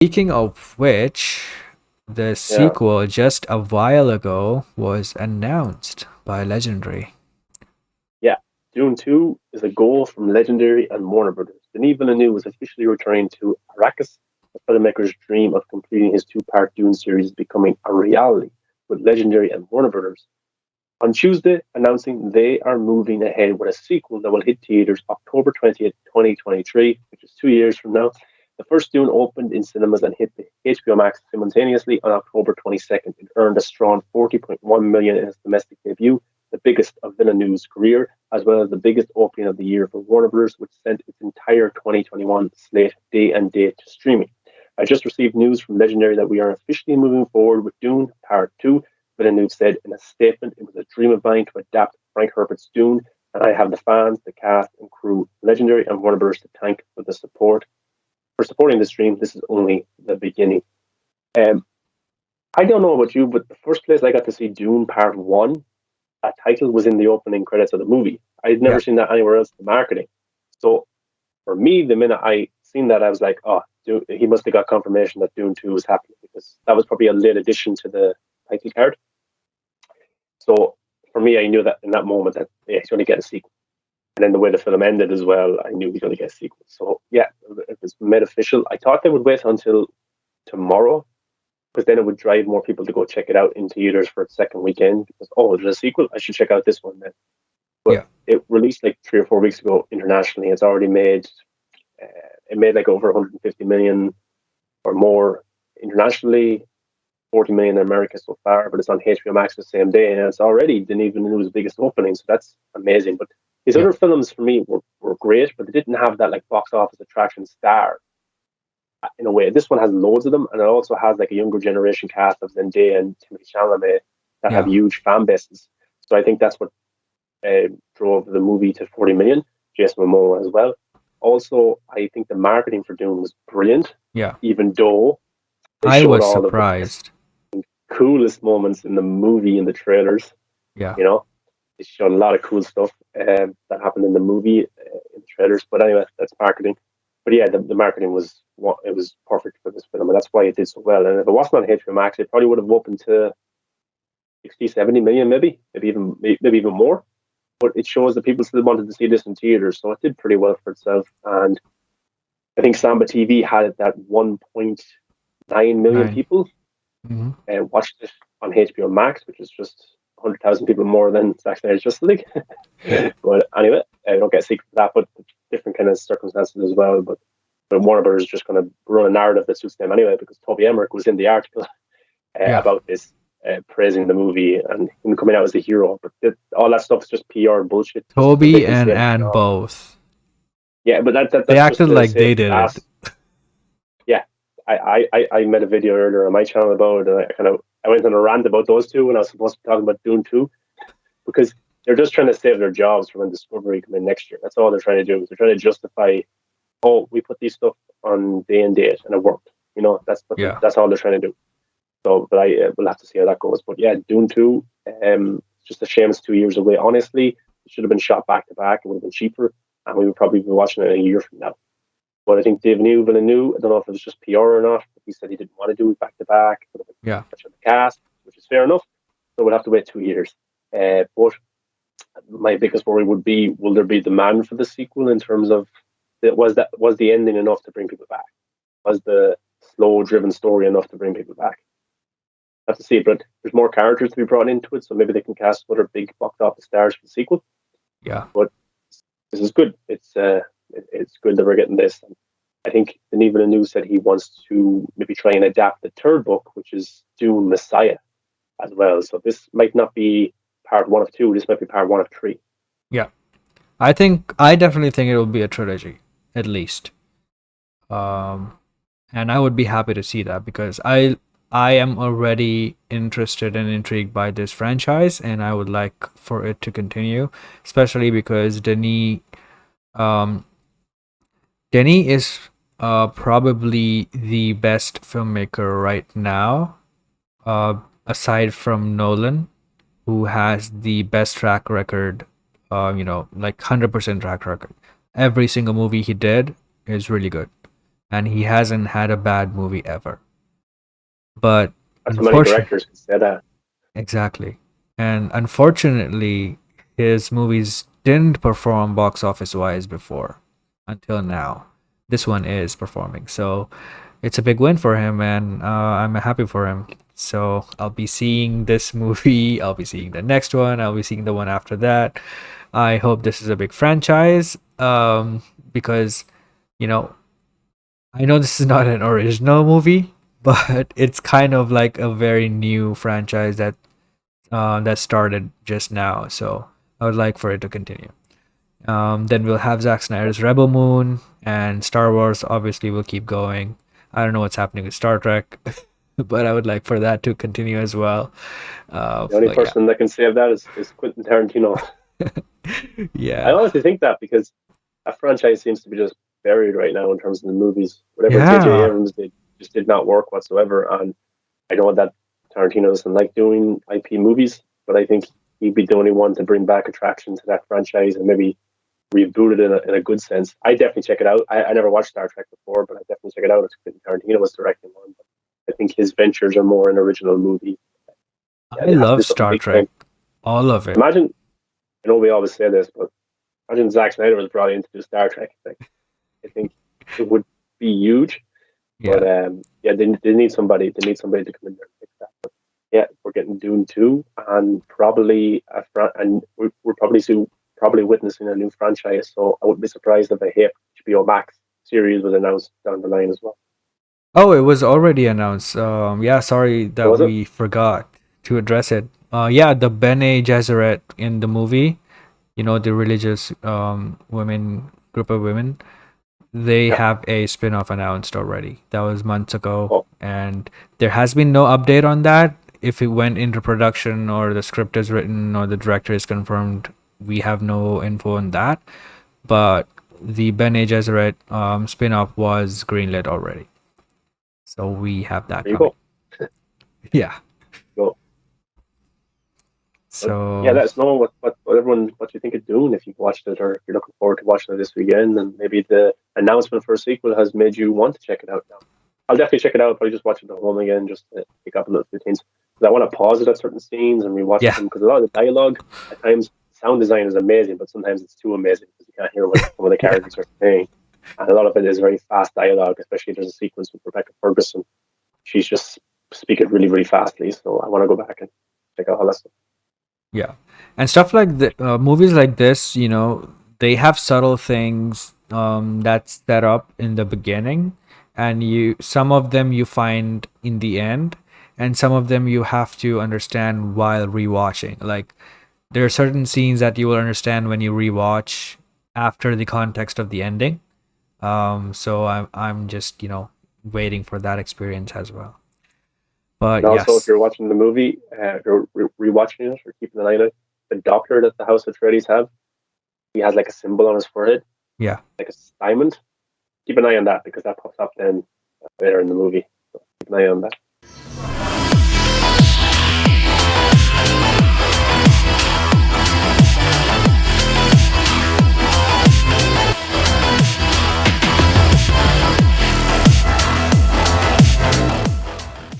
Speaking of which, the Yeah, sequel just a while ago was announced by Legendary. yeah. Dune 2 is a goal from Legendary and Warner Brothers. Denis Villeneuve was officially returning to Arrakis. The filmmaker's dream of completing his two-part Dune series is becoming a reality with Legendary and Warner Brothers on Tuesday announcing they are moving ahead with a sequel that will hit theaters October 20th, 2023, which is 2 years from now. The first Dune opened in cinemas and hit the HBO Max simultaneously on October 22nd. It earned a strong 40.1 million in its domestic debut, the biggest of Villeneuve's career, as well as the biggest opening of the year for Warner Bros., which sent its entire 2021 slate day and date to streaming. I just received news from Legendary that we are officially moving forward with Dune Part 2. Villeneuve said in a statement, "It was a dream of mine to adapt Frank Herbert's Dune, and I have the fans, the cast, and crew, Legendary and Warner Bros. To thank for the support. For supporting this dream, this is only the beginning." Um, I don't know about you, but the first place I got to see Dune Part 1, that title was in the opening credits of the movie. I'd never Yeah. seen that anywhere else in the marketing. So for me, the minute I seen that, I was like, oh, he must have got confirmation that Dune 2 was happening because that was probably a late addition to the title card. So for me, I knew that in that moment that yeah, he's going to get a sequel. And then the way the film ended as well, I knew he's going to get a sequel. So yeah, it was made official. I thought they would wait until tomorrow because then it would drive more people to go check it out in theaters for its second weekend. Because oh, there's a sequel, I should check out this one then. But Yeah. it released like 3 or 4 weeks ago internationally. It's already made it made like over 150 million or more internationally, 40 million in America so far, but it's on HBO Max the same day, and it's already didn't even know his biggest opening, so that's amazing. But his Yeah. other films for me were great, but they didn't have that like box office attraction star in a way. This one has loads of them, and it also has like a younger generation cast of Zendaya and Timothy Chalamet that have Yeah. huge fan bases. So I think that's what drove the movie to 40 million. Jason Momoa as well. Also, I think the marketing for Dune was brilliant, Yeah. even though they I showed was all of the best, surprised. coolest moments in the movie in the trailers. Yeah. You know, they showed a lot of cool stuff that happened in the movie in the trailers. But anyway, that's marketing. But yeah, the marketing was it was perfect for this film, and that's why it did so well. And if it wasn't on HBO Max, it probably would have opened to 60, 70 million, maybe even more. But it shows that people still wanted to see this in theaters, so it did pretty well for itself. And I think Samba TV had that 1.9 million Nine. people Hmm. watched it on HBO Max, which is just 100,000 people more than Zack Snyder's Justice League. Yeah. But anyway, I don't get a secret for that, but different kind of circumstances as well. But Warner Brothers is just going to run a narrative that suits them anyway, because Toby Emmerich was in the article Yeah. about this, praising the movie and him coming out as the hero. But all that stuff is just PR bullshit, just so they Toby can and say, Anne both. yeah. But They that's just acted to like save they the did it. class. Yeah, I made a video earlier on my channel about it, and I went on a rant about those two when I was supposed to be talking about Dune 2 because they're just trying to save their jobs for when Discovery come in next year. That's all they're trying to do. They're trying to justify, oh, we put these stuff on day and date and it worked. Yeah. That's all they're trying to do. So, but I will have to see how that goes. But yeah, Dune 2, it's just a shame it's 2 years away. Honestly, it should have been shot back to back. It would have been cheaper, and we would probably be watching it in a year from now. But I think Villeneuve, I don't know if it was just PR or not, but he said he didn't want to do it back to back. It would have been Yeah. much of the cast, which is fair enough. So we'll have to wait 2 years. But my biggest worry would be, will there be demand for the sequel in terms of was the ending enough to bring people back? Was the slow driven story enough to bring people back? I have to see, but there's more characters to be brought into it, so maybe they can cast other big box office stars for the sequel. Yeah. But this is good. It's good that we're getting this. And I think Denis Villeneuve said he wants to maybe try and adapt the third book, which is Dune Messiah, as well. So this might not be part one of two. This might be part one of three. Yeah. I definitely think it will be a trilogy, at least. Um, and I would be happy to see that because I am already interested and intrigued by this franchise, and I would like for it to continue, especially because um, Denis is probably the best filmmaker right now, aside from Nolan, who has the best track record, like 100% track record. Every single movie he did is really good. and he hasn't had a bad movie ever. But Not too many unfortunately, directors can say that. exactly. And unfortunately, his movies didn't perform box office wise before until now. This one is performing. So it's a big win for him, and I'm happy for him. So I'll be seeing this movie. I'll be seeing the next one. I'll be seeing the one after that. I hope this is a big franchise, because, you know, I know this is not an original movie, but it's kind of like a very new franchise that started just now. So I would like for it to continue. Then we'll have Zack Snyder's Rebel Moon, and Star Wars obviously will keep going. I don't know what's happening with Star Trek, but I would like for that to continue as well. The only But person that can save that is Quentin Tarantino. yeah, I yeah, honestly think that because that franchise seems to be just buried right now in terms of the movies. Whatever J.J. yeah. Abrams did just did not work whatsoever. And I know that Tarantino doesn't like doing IP movies, but I think he'd be the only one to bring back attraction to that franchise and maybe reboot it in a good sense. I definitely check it out. I never watched Star Trek before, but I definitely check it out. If Quentin Tarantino was directing one, but I think his ventures are more an original movie. Yeah, I they have to do love something Star big for Trek, him. all of it. Imagine, I know we always say this, but imagine Zack Snyder was brought in to do Star Trek. Like, I think it would be huge. But Yeah, yeah, they need somebody. They need somebody to come in there and fix that. But yeah, we're getting Dune 2, and probably and we're probably witnessing a new franchise. So I wouldn't be surprised if a hit HBO Max series was announced down the line as well. oh, it was already announced. Yeah, sorry So that was it? we forgot to address it. Yeah, the Bene Gesserit in the movie, the religious women group of women, they Yeah. have a spin-off announced already. That was months ago, Oh, and there has been no update on that. If it went into production or the script is written or the director is confirmed, we have no info on that. But the Bene Gesserit spin-off was greenlit already. So we have that there you coming. go. Yeah. Go. But yeah, So let us know what everyone what you think of Dune if you've watched it or if you're looking forward to watching it this weekend, and maybe the announcement for a sequel has made you want to check it out now. I'll definitely check it out. Probably just watch it at home again, just to pick up a little few things. Because I want to pause it at certain scenes and rewatch yeah, them. Because a lot of the dialogue at times, sound design is amazing, but sometimes it's too amazing because you can't hear what some of the yeah, characters are saying. And a lot of it is very fast dialogue, especially if there's a sequence with Rebecca Ferguson. She's just speaking really, really fastly. So I want to go back and check out all that stuff. yeah. And stuff like the movies like this, they have subtle things that's set up in the beginning, and you some of them you find in the end, and some of them you have to understand while rewatching. Like there are certain scenes that you will understand when you rewatch after the context of the ending. So I'm just waiting for that experience as well. But And also, if yes, you're watching the movie, if you're rewatching it or keeping an eye on it, the doctor that the House Atreides have, he has like a symbol on his forehead, yeah, like a diamond. Keep an eye on that because that pops up then later in the movie. So keep an eye on that.